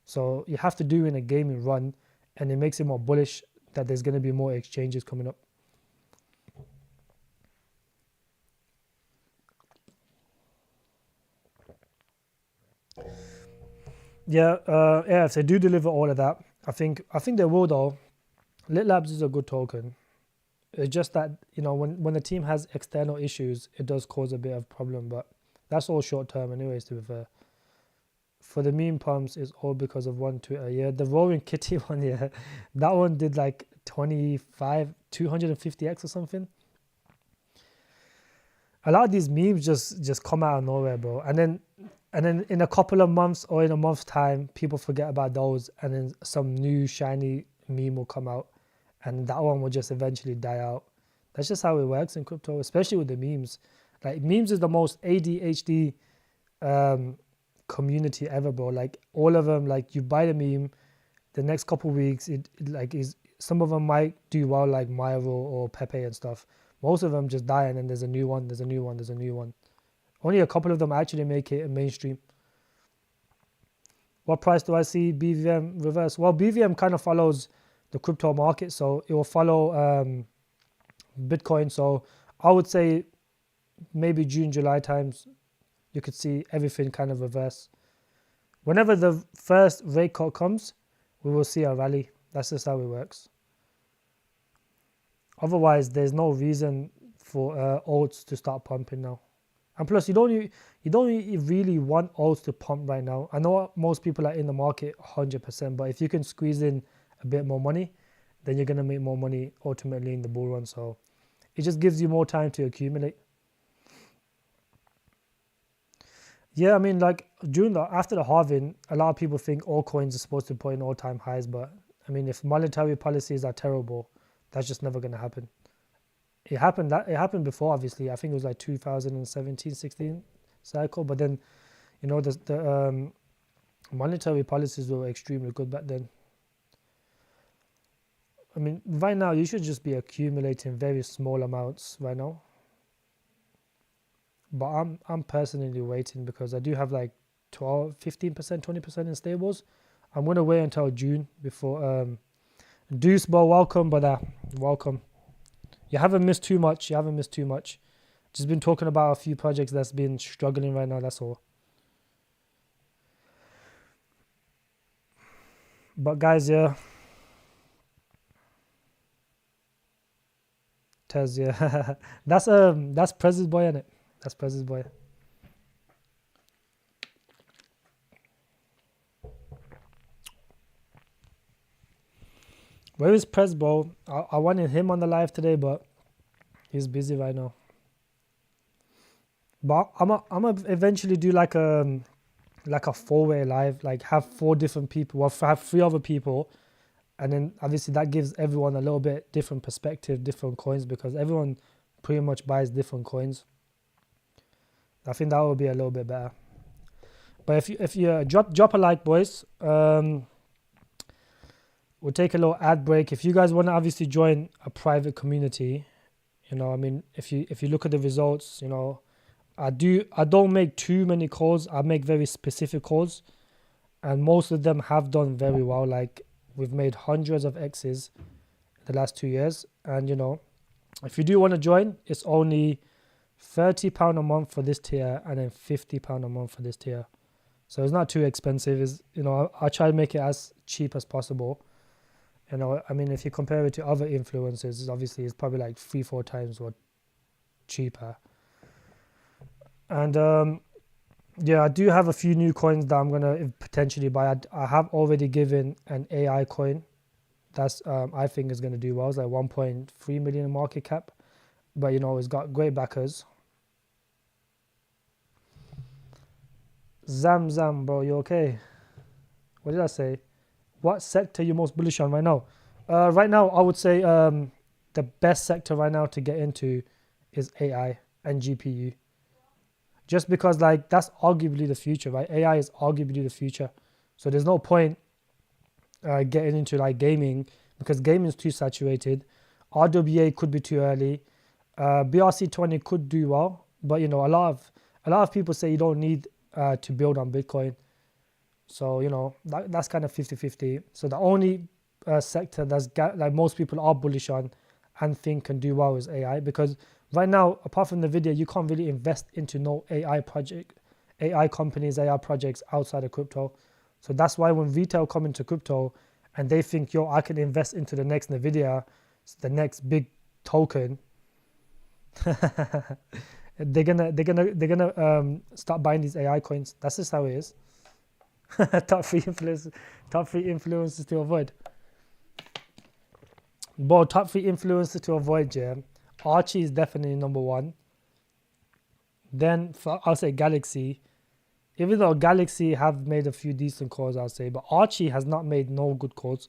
So you have to do in a gaming run, and it makes it more bullish that there's going to be more exchanges coming up. Yeah, if they do deliver all of that, I think they will though. Lit Labs is a good token. It's just that, when the team has external issues, it does cause a bit of problem, but that's all short term anyways, to be fair. For the meme pumps, it's all because of one Twitter. Yeah, the Roaring Kitty one, yeah, that one did like 250x or something. A lot of these memes just come out of nowhere, bro. And then in a couple of months or in a month's time, people forget about those, and then some new shiny meme will come out, and that one will just eventually die out. That's just how it works in crypto, especially with the memes. Like, memes is the most ADHD community ever, bro. Like, all of them, like, you buy the meme, the next couple of weeks, some of them might do well, like Myro or Pepe and stuff. Most of them just die, and then there's a new one. Only a couple of them actually make it mainstream. What price do I see BVM reverse? Well, BVM kind of follows the crypto market, so it will follow Bitcoin. So I would say maybe June, July times, you could see everything kind of reverse. Whenever the first rate cut comes, we will see a rally. That's just how it works. Otherwise, there's no reason for alts to start pumping now. And plus, you don't really want alts to pump right now. I know most people are in the market 100%, but if you can squeeze in a bit more money, then you're going to make more money ultimately in the bull run. So it just gives you more time to accumulate. Yeah, I mean, like after the halving, a lot of people think altcoins are supposed to put in all-time highs, but I mean, if monetary policies are terrible, that's just never going to happen. It happened before, obviously. I think it was like 2017-16 cycle, but then, you know, the monetary policies were extremely good back then. I mean, right now you should just be accumulating very small amounts right now. But I'm personally waiting because I do have like 12, 15%, 20% in stables. I'm gonna wait until June before. Deuce ball, welcome, brother. Welcome. You haven't missed too much. Just been talking about a few projects that's been struggling right now. That's all. But guys, yeah. Tez, yeah. That's Prez's boy, innit? That's Prez's boy. Where is Prez, bro? I wanted him on the live today, but he's busy right now. But I'm gonna eventually do like a 4-way live, like have 4 different people, well, have 3 other people, and then obviously that gives everyone a little bit different perspective, different coins, because everyone pretty much buys different coins. I think that would be a little bit better. But if you drop a like, boys. We'll take a little ad break. If you guys want to obviously join a private community, you know, I mean, if you look at the results, you know, I don't make too many calls. I make very specific calls, and most of them have done very well. Like we've made hundreds of X's the last 2 years, and you know, if you do want to join, it's only £30 a month for this tier, and then £50 a month for this tier. So it's not too expensive. Is, you know, I try to make it as cheap as possible. You know, I mean, if you compare it to other influencers, obviously it's probably like 3-4 times or cheaper. And yeah, I do have a few new coins that I'm gonna potentially buy. I have already given an AI coin that's I think is gonna do well. It's like 1.3 million in market cap, but you know, it's got great backers. Zam, bro, you okay? What did I say? What sector are you most bullish on right now? Right now, I would say the best sector right now to get into is AI and GPU. Just because like that's arguably the future, right? AI is arguably the future. So there's no point getting into like gaming because gaming is too saturated. RWA could be too early. BRC20 could do well, but you know, a lot of people say you don't need to build on Bitcoin. So, you know, that's kind of 50-50. So the only sector that's like most people are bullish on and think can do well is AI, because right now, apart from the video, you can't really invest into no AI companies, AI projects outside of crypto. So that's why when retail come into crypto and they think, yo, I can invest into the next Nvidia, the next big token, they're gonna start buying these AI coins. That's just how it is. top three influences to avoid. But top 3 influences to avoid, yeah. Archie is definitely number 1. Then I'll say Galaxy. Even though Galaxy have made a few decent calls, I'll say, but Archie has not made no good calls,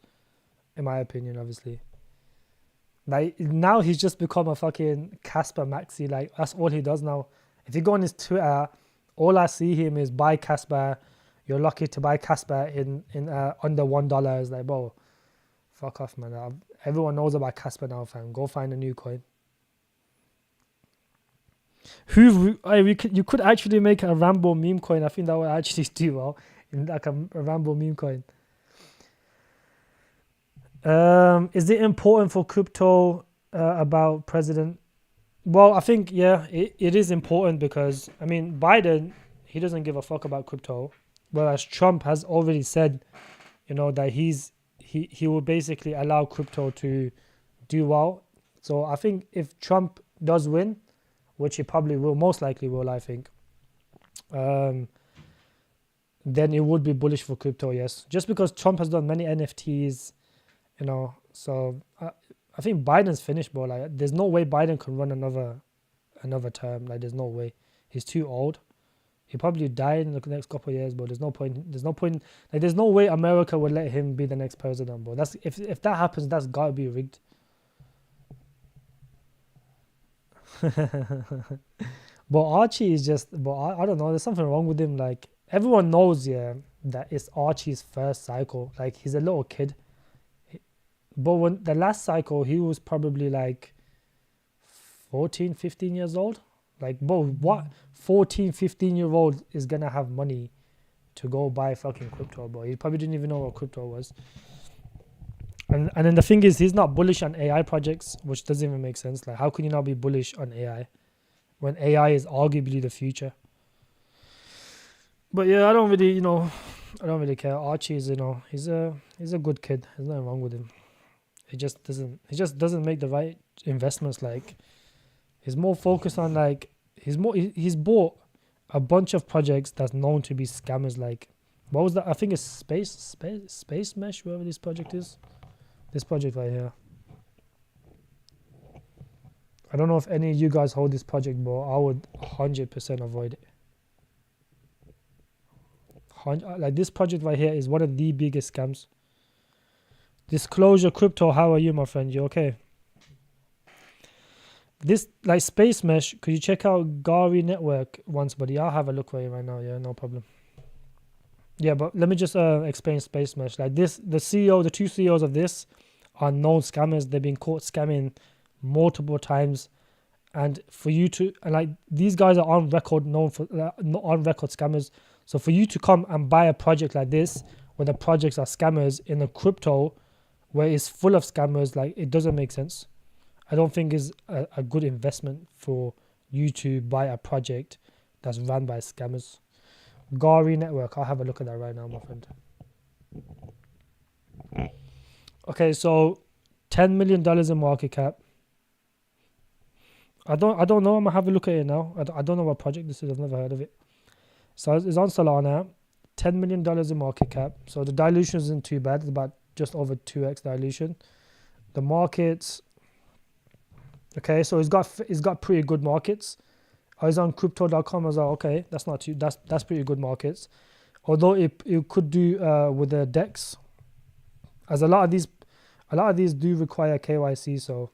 in my opinion, obviously. Like now he's just become a fucking Casper Maxi. Like that's all he does now. If you go on his Twitter, all I see him is buy Casper. You're lucky to buy Casper in under $1. It's like, bro, fuck off, man. Everyone knows about Casper now, fam. Go find a new coin. You could actually make a Rambo meme coin. I think that would actually do well in like a Rambo meme coin. Is it important for crypto about president? Well, I think, yeah, it is important because, I mean, Biden, he doesn't give a fuck about crypto, whereas Trump has already said, you know, that he will basically allow crypto to do well. So I think if Trump does win, which he probably will, most likely will, I think, then it would be bullish for crypto, yes. Just because Trump has done many NFTs, you know, so I think Biden's finished, bro. Like, there's no way Biden can run another term. Like, there's no way. He's too old. He probably died in the next couple of years, but there's no point. There's no point. Like, there's no way America would let him be the next president, bro. That's if that happens, that's gotta be rigged. But Archie is just, but I don't know. There's something wrong with him. Like, everyone knows, yeah, that it's Archie's first cycle. Like, he's a little kid. But when the last cycle, he was probably like 14, 15 years old. Like, bro, what 14, 15-year-old is going to have money to go buy fucking crypto, bro? He probably didn't even know what crypto was. And then the thing is, he's not bullish on AI projects, which doesn't even make sense. Like, how can you not be bullish on AI when AI is arguably the future? But yeah, I don't really care. Archie is, he's a good kid. There's nothing wrong with him. He just doesn't make the right investments. Like, he's more focused on, like, he's bought a bunch of projects that's known to be scammers. Like, what was that? I think it's Space Mesh, wherever this project is. This project right here. I don't know if any of you guys hold this project, but I would 100% avoid it. Like, this project right here is one of the biggest scams. Disclosure Crypto, how are you, my friend? You okay? This, like, Space Mesh, could you check out Gari Network once, buddy? I'll have a look for you right now. Yeah, no problem. Yeah, but let me just explain Space Mesh. Like, this, the two CEOs of this are known scammers. They've been caught scamming multiple times. And for you to, and like, these guys are on record, known for on record scammers. So for you to come and buy a project like this, where the projects are scammers, in a crypto where it's full of scammers, like, it doesn't make sense. I don't think it's a good investment for you to buy a project that's run by scammers. Gari Network, I'll have a look at that right now, my friend. Okay, so $10 million in market cap. I don't know. I'm gonna have a look at it now. I don't know what project this is. I've never heard of it. So it's on Solana. $10 million in market cap. So the dilution isn't too bad. It's about just over 2x dilution. The markets. Okay, so it's got pretty good markets. I was on crypto.com. I was like, okay, that's pretty good markets. Although it could do with the DEX, as a lot of these do require KYC. So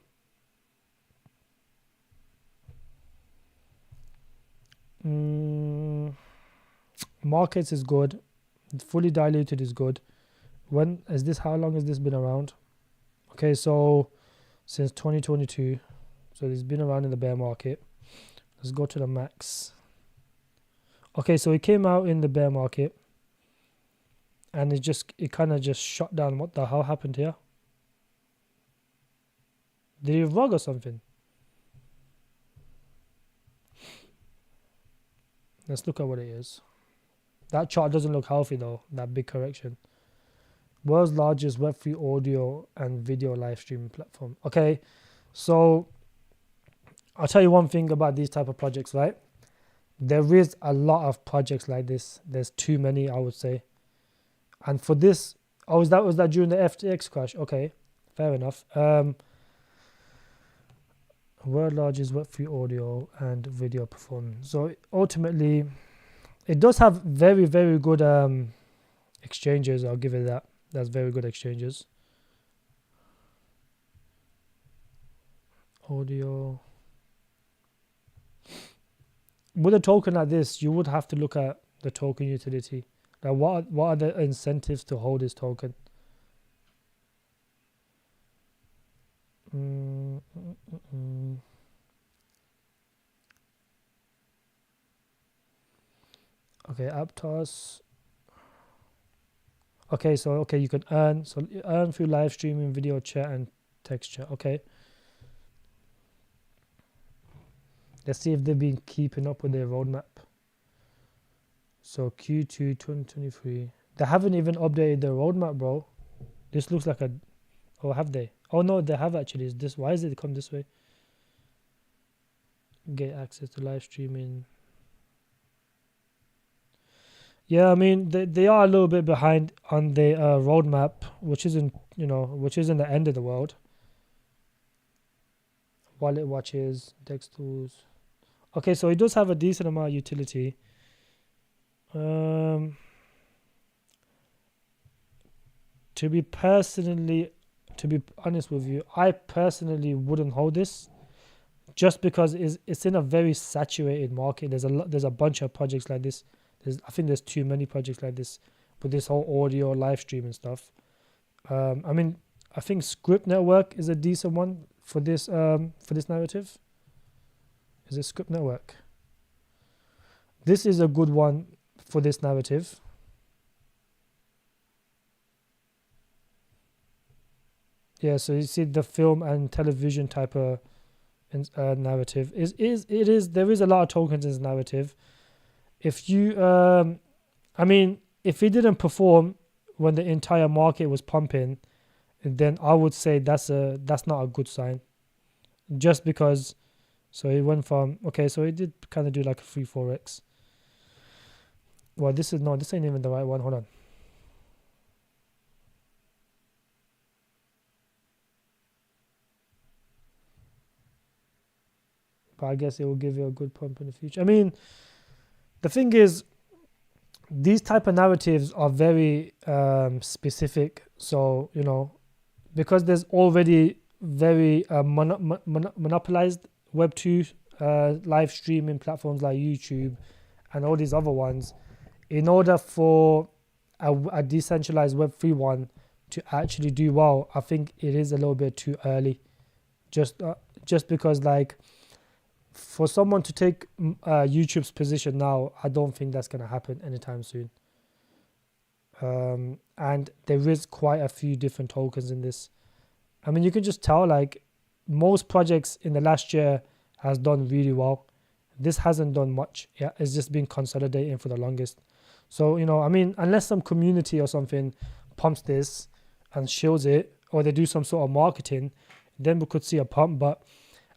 markets is good. Fully diluted is good. How long has this been around? Okay, so since 2022. So it's been around in the bear market. Let's go to the max. Okay, so it came out in the bear market, and it kind of just shut down. What the hell happened here? Did it rug or something? Let's look at what it is. That chart doesn't look healthy though, that big correction. World's largest Web3 audio and video live streaming platform. Okay, so I'll tell you one thing about these type of projects, right? There is a lot of projects like this. There's too many, I would say. And for this, was that during the FTX crash? Okay, fair enough. World largest Web3 audio and video performance. So ultimately, it does have very, very good exchanges. I'll give it that. That's very good exchanges. Audio. With a token like this, you would have to look at the token utility. Like, what are the incentives to hold this token? Okay, Aptos. Okay, so you can earn. So you earn through live streaming, video chat, and text chat. Okay. Let's see if they've been keeping up with their roadmap. So Q2 2023. They haven't even updated the roadmap, bro. This looks like a... Oh, have they? Oh, no, they have actually. Is this... Why is it come this way? Get access to live streaming. Yeah, I mean, they are a little bit behind on the roadmap, which isn't, which isn't the end of the world. Wallet watches, Dex tools. Okay, so it does have a decent amount of utility. To be honest with you, I personally wouldn't hold this just because it's in a very saturated market. There's a bunch of projects like this. I think there's too many projects like this with this whole audio live stream and stuff. I mean, I think Script Network is a decent one for this narrative. Is it Script Network? This is a good one for this narrative. Yeah, so you see the film and television type of narrative there is a lot of tokens in this narrative. If you if it didn't perform when the entire market was pumping, then I would say that's not a good sign. Just because, so it went from, okay, so it did kind of do like a 3-4x. Well, this ain't even the right one. Hold on. But I guess it will give you a good pump in the future. I mean, the thing is, these type of narratives are very specific. So, because there's already very monopolized Web 2 live streaming platforms like YouTube and all these other ones, in order for a decentralized Web 3 one to actually do well, I think it is a little bit too early. Just because, like, for someone to take YouTube's position now, I don't think that's going to happen anytime soon. And there is quite a few different tokens in this. I mean, you can just tell, like, most projects in the last year has done really well. This hasn't done much. Yeah, it's just been consolidating for the longest. So, I mean, unless some community or something pumps this and shields it, or they do some sort of marketing, then we could see a pump. But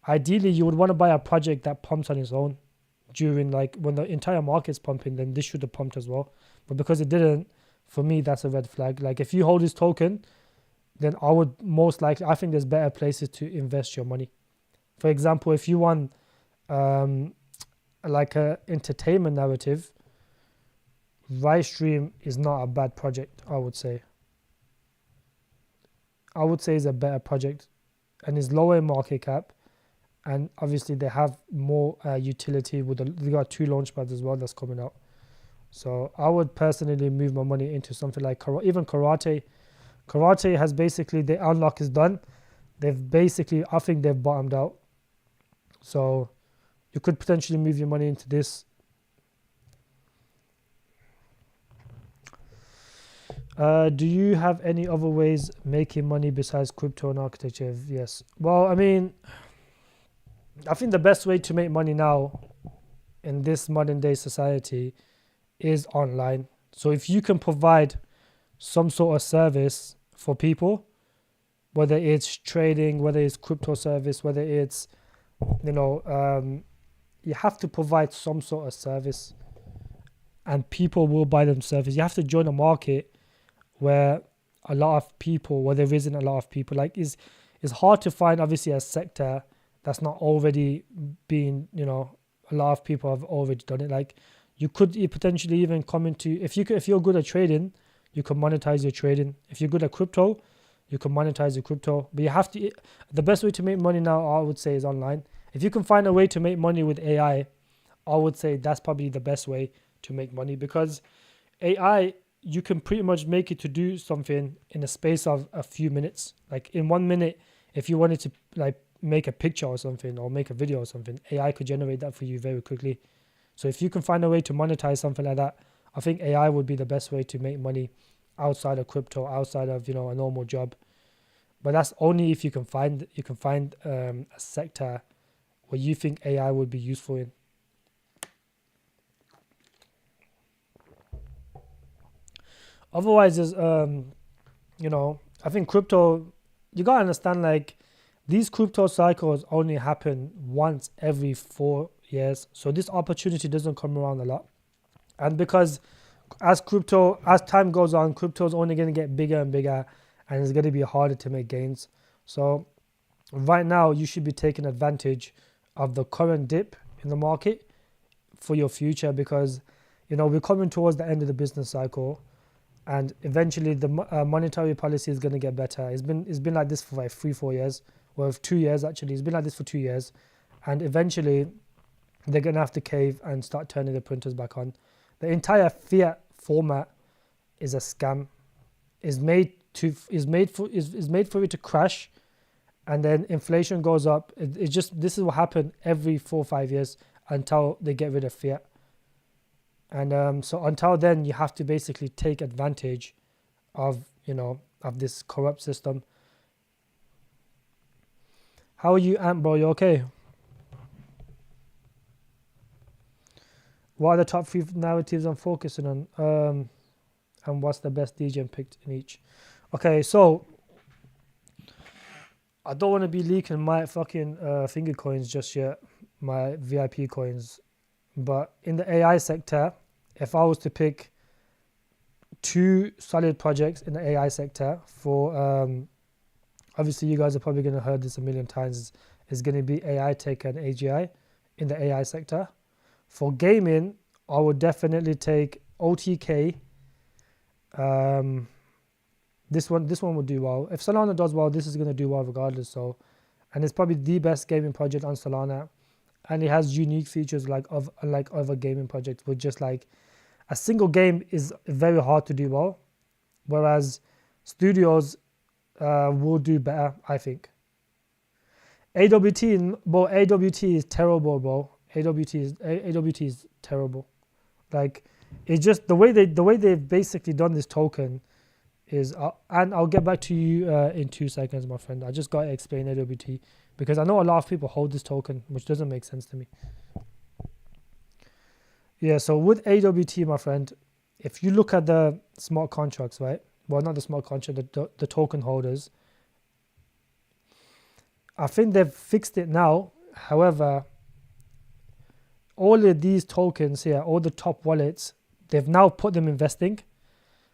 ideally, you would want to buy a project that pumps on its own during, like, when the entire market's pumping, then this should have pumped as well. But because it didn't, for me, that's a red flag. Like, if you hold this token, then I would I think there's better places to invest your money. For example, if you want like a entertainment narrative, Rivestream is not a bad project, I would say. I would say it's a better project and is lower in market cap. And obviously they have more utility they got 2 launch pads as well that's coming out. So I would personally move my money into something like even Karate. Karate has basically, the unlock is done. I think they've bottomed out. So you could potentially move your money into this. Do you have any other ways making money besides crypto and architecture? Yes. Well, I mean, I think the best way to make money now in this modern day society is online. So if you can provide some sort of service for people, whether it's trading, whether it's crypto service, whether it's, you have to provide some sort of service and people will buy them service. You have to join a market where there isn't a lot of people. Like, it's hard to find, obviously, a sector that's not already being, a lot of people have already done it. Like, you could potentially even come into, if you're good at trading, you can monetize your trading. If you're good at crypto, you can monetize your crypto. But the best way to make money now, I would say, is online. If you can find a way to make money with AI, I would say that's probably the best way to make money, because AI, you can pretty much make it to do something in a space of a few minutes. Like, in 1 minute, if you wanted to, like, make a picture or something or make a video or something, AI could generate that for you very quickly. So if you can find a way to monetize something like that, I think AI would be the best way to make money outside of crypto, outside of, a normal job. But that's only if you can find a sector where you think AI would be useful in. Otherwise, is you know, I think crypto. You gotta understand, like, these crypto cycles only happen once every 4 years, so this opportunity doesn't come around a lot. And because as time goes on, crypto is only going to get bigger and bigger, and it's going to be harder to make gains. So right now, you should be taking advantage of the current dip in the market for your future, because we're coming towards the end of the business cycle, and eventually the monetary policy is going to get better. It's been like this for like 3-4 years, or 2 years actually. It's been like this for 2 years, and eventually they're going to have to cave and start turning the printers back on. The entire fiat format is a scam. Is made for it to crash, and then inflation goes up. This is what happened every 4 or 5 years until they get rid of fiat. And so until then, you have to basically take advantage of this corrupt system. How are you, Ant, bro? You okay? What are the top 3 narratives I'm focusing on? And what's the best DJ picked in each? Okay, so I don't want to be leaking my fucking finger coins just yet, my VIP coins. But in the AI sector, if I was to pick 2 solid projects in the AI sector for, obviously you guys are probably going to heard this a million times, is going to be AI Tech and AGI in the AI sector. For gaming, I would definitely take OTK. This one will do well. If Solana does well, this is going to do well regardless. So, and it's probably the best gaming project on Solana, and it has unique features like other gaming projects, with just like a single game is very hard to do well, whereas studios will do better, I think. AWT is terrible, bro. AWT is terrible. Like, it's just the way they've basically done this token is, and I'll get back to you in 2 seconds, my friend. I just got to explain AWT, because I know a lot of people hold this token, which doesn't make sense to me. Yeah, so with AWT, my friend, if you look at the smart contracts, right? Well, not the smart contract, the token holders. I think they've fixed it now. However, all of these tokens here, all the top wallets, they've now put them investing.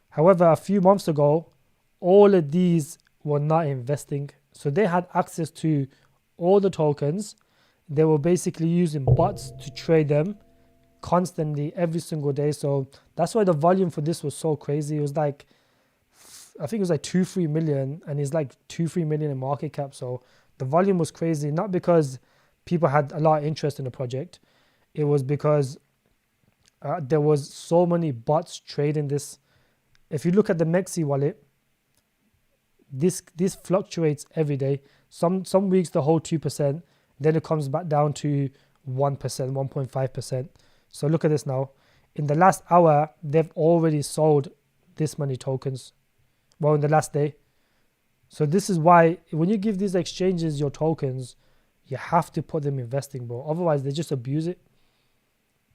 However, a few months ago, all of these were not investing. So they had access to all the tokens. They were basically using bots to trade them constantly every single day. So that's why the volume for this was so crazy. It was like, I think it was like 2-3 million, and it's like 2-3 million in market cap. So the volume was crazy, not because people had a lot of interest in the project. It was because there was so many bots trading this. If you look at the Mexi wallet, this fluctuates every day. Some weeks the whole 2%, then it comes back down to 1%, 1.5%. So look at this now. In the last hour, they've already sold this many tokens. Well, in the last day. So this is why when you give these exchanges your tokens, you have to put them investing, bro. Otherwise, they just abuse it.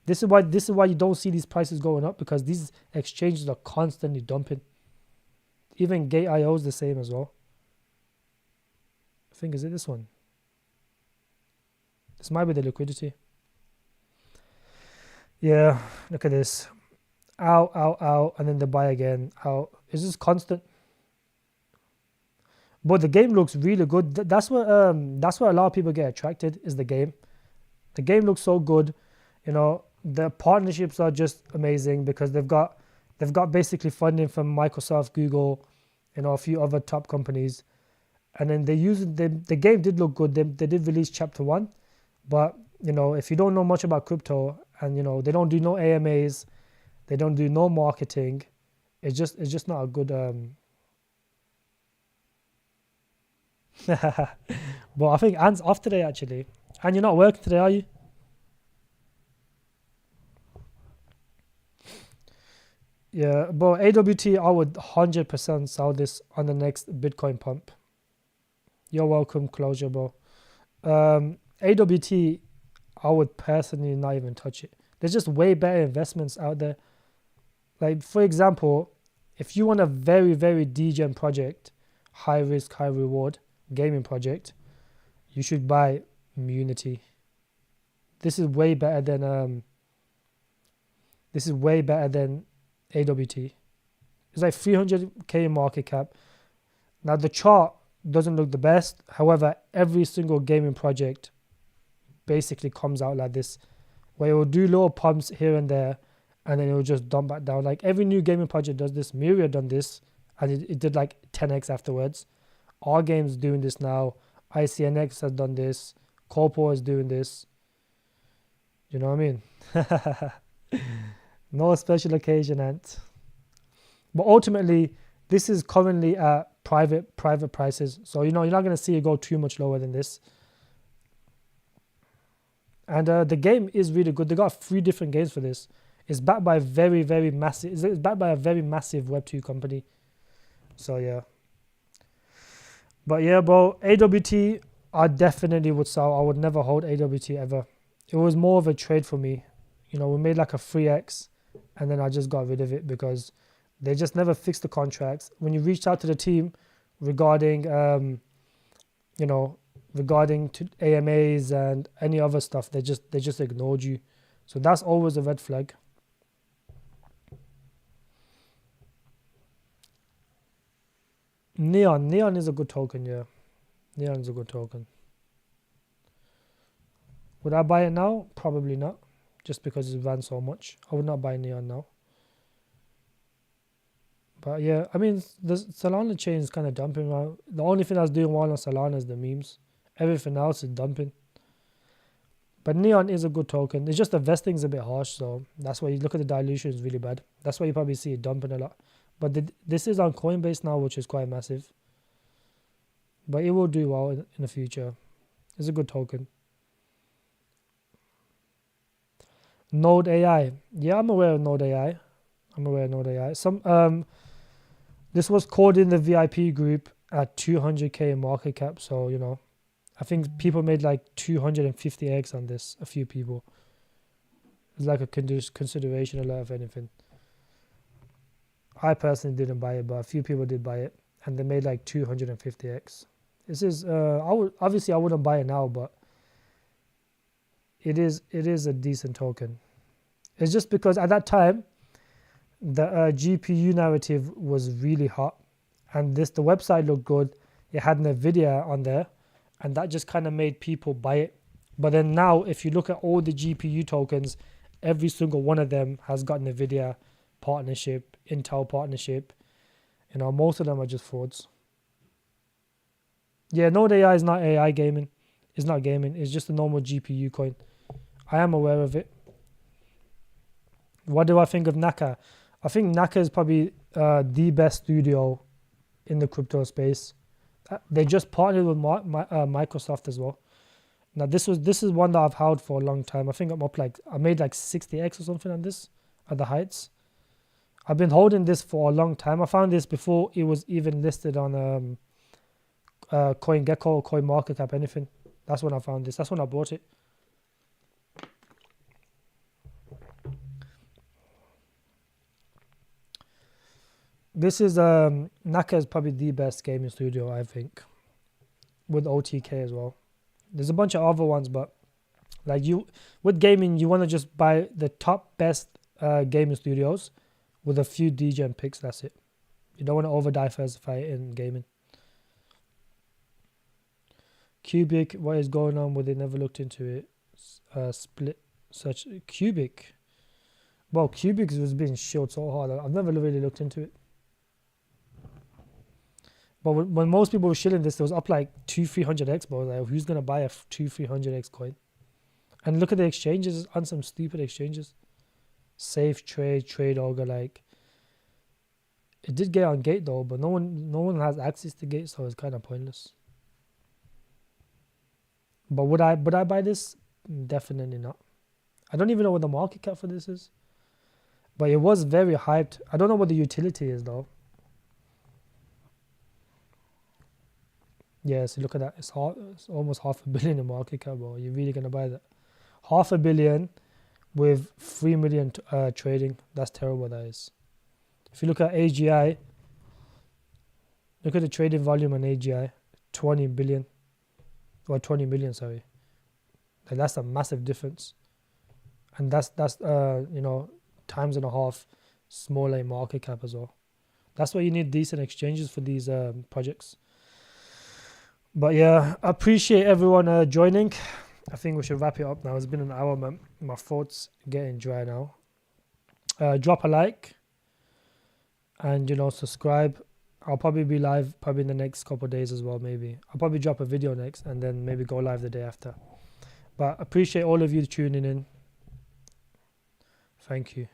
This is why you don't see these prices going up, because these exchanges are constantly dumping. Even Gate.io is the same as well. I think, is it this one? This might be the liquidity. Yeah, look at this. Out, out, out, and then the buy again. Out. It's just constant. But the game looks really good. That's what a lot of people get attracted, is the game. The game looks so good. The partnerships are just amazing, because they've got basically funding from Microsoft, Google, a few other top companies, and then the game did look good. They did release chapter 1, but if you don't know much about crypto, and they don't do no AMAs, they don't do no marketing, it's just not a good but I think Ant's off today actually, and you're not working today, are you? Yeah, but AWT, I would 100% sell this on the next Bitcoin pump. You're welcome, Closure, bro. AWT, I would personally not even touch it. There's just way better investments out there. Like, for example, If you want a very, very degen project, high risk, high reward gaming project, you should buy Unity. This is way better than AWT. It's like 300k market cap. Now the chart doesn't look the best. However, every single gaming project basically comes out like this, where it will do little pumps here and there, and then it will just dump back down. Like every new gaming project does this. Myriad done this, and it did like 10x afterwards. Our game's doing this now. ICNX has done this. Corpo is doing this. You know what I mean? No special occasion, Ant. But ultimately, this is currently at private prices. So, you're not going to see it go too much lower than this. And the game is really good. They got 3 different games for this. It's backed by a very, very massive. It's backed by a very massive Web2 company. So yeah. But yeah, bro, AWT, I definitely would sell. I would never hold AWT ever. It was more of a trade for me. We made like a 3x, and then I just got rid of it because they just never fixed the contracts. When you reached out to the team regarding, regarding to AMAs and any other stuff, they just ignored you. So that's always a red flag. Neon is a good token, yeah. Neon is a good token. Would I buy it now? Probably not, just because it's ran so much. I would not buy Neon now. But yeah, I mean, the Solana chain is kind of dumping right. The only thing that's doing well on Solana is the memes. Everything else is dumping. But Neon is a good token. It's just the vesting's a bit harsh, so that's why you look at the dilution is really bad. That's why you probably see it dumping a lot. But this is on Coinbase now, which is quite massive. But it will do well in the future. It's a good token. Node AI. Yeah, I'm aware of Node AI. This was called in the VIP group at 200k market cap. So, I think people made like 250x on this. A few people. It's like a consideration alert, if anything. I personally didn't buy it, but a few people did buy it, and they made like 250x. This is I wouldn't buy it now, but it is a decent token. It's just because at that time the GPU narrative was really hot, and the website looked good. It had NVIDIA on there, and that just kind of made people buy it. But then now, if you look at all the GPU tokens, every single one of them has got NVIDIA partnership, Intel partnership. Most of them are just frauds. Yeah, Node AI is not AI gaming. It's not gaming. It's just a normal GPU coin. I am aware of it. What do I think of Naka? I think Naka is probably the best studio in the crypto space. They just partnered with Microsoft as well. Now this is one that I've held for a long time. I think I made like 60x or something on this at the heights. I've been holding this for a long time. I found this before it was even listed on CoinGecko or CoinMarketCap, anything. That's when I found this. That's when I bought it. This is Naka is probably the best gaming studio, I think, with OTK as well. There's a bunch of other ones, but like with gaming, you want to just buy the top best gaming studios with a few degen picks. That's it. You don't want to over diversify in gaming. Cubic, what is going on with it? Never looked into it. Split search Cubic. Well, Cubic was being short so hard. I've never really looked into it. But when most people were shilling this, it was up like 200-300x, bro. Like, who's going to buy a 200-300x coin? And look at the exchanges on some stupid exchanges. Safe Trade Augur, like. It did get on Gate though, but no one has access to Gate, so it's kind of pointless. But would I buy this? Definitely not. I don't even know what the market cap for this is. But it was very hyped. I don't know what the utility is though. Yeah, so look at that. It's almost $500 million in market cap, bro. You're really going to buy that? $500 million with 3 million trading. That's terrible, that is. If you look at AGI, look at the trading volume on AGI, 20 billion or 20 million, sorry. And that's a massive difference. And that's you know, times and a half smaller in market cap as well. That's why you need decent exchanges for these projects. But yeah, I appreciate everyone joining. I think we should wrap it up now. It's been an hour, man. My throat's getting dry now. Drop a like and, you know, subscribe. I'll probably be live probably in the next couple of days as well, maybe. I'll probably drop a video next and then maybe go live the day after. But appreciate all of you tuning in. Thank you.